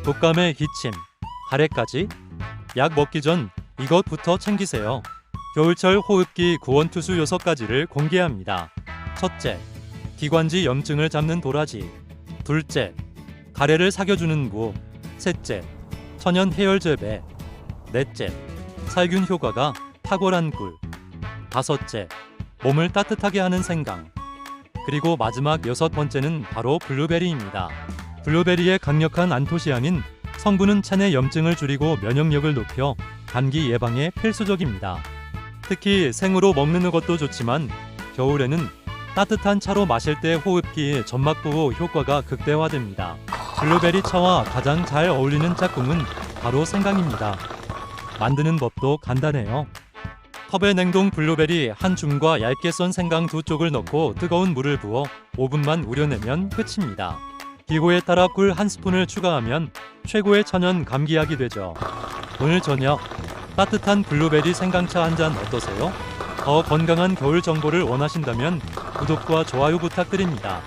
독감의 기침, 가래까지 약 먹기 전 이것부터 챙기세요. 겨울철 호흡기 구원투수 6가지를 공개합니다. 첫째, 기관지 염증을 잡는 도라지. 둘째, 가래를 사겨주는 무. 셋째, 천연 해열제배. 넷째, 살균 효과가 탁월한 꿀. 다섯째, 몸을 따뜻하게 하는 생강. 그리고 마지막 6번째는 바로 블루베리입니다. 블루베리의 강력한 안토시아닌 성분은 체내 염증을 줄이고 면역력을 높여 감기 예방에 필수적입니다. 특히 생으로 먹는 것도 좋지만 겨울에는 따뜻한 차로 마실 때 호흡기 점막 보호 효과가 극대화됩니다. 블루베리 차와 가장 잘 어울리는 짝꿍은 바로 생강입니다. 만드는 법도 간단해요. 컵에 냉동 블루베리 한 줌과 얇게 썬 생강 2쪽을 넣고 뜨거운 물을 부어 5분만 우려내면 끝입니다. 기호에 따라 꿀 1스푼을 추가하면 최고의 천연 감기약이 되죠. 오늘 저녁 따뜻한 블루베리 생강차 한 잔 어떠세요? 더 건강한 겨울 정보를 원하신다면 구독과 좋아요 부탁드립니다.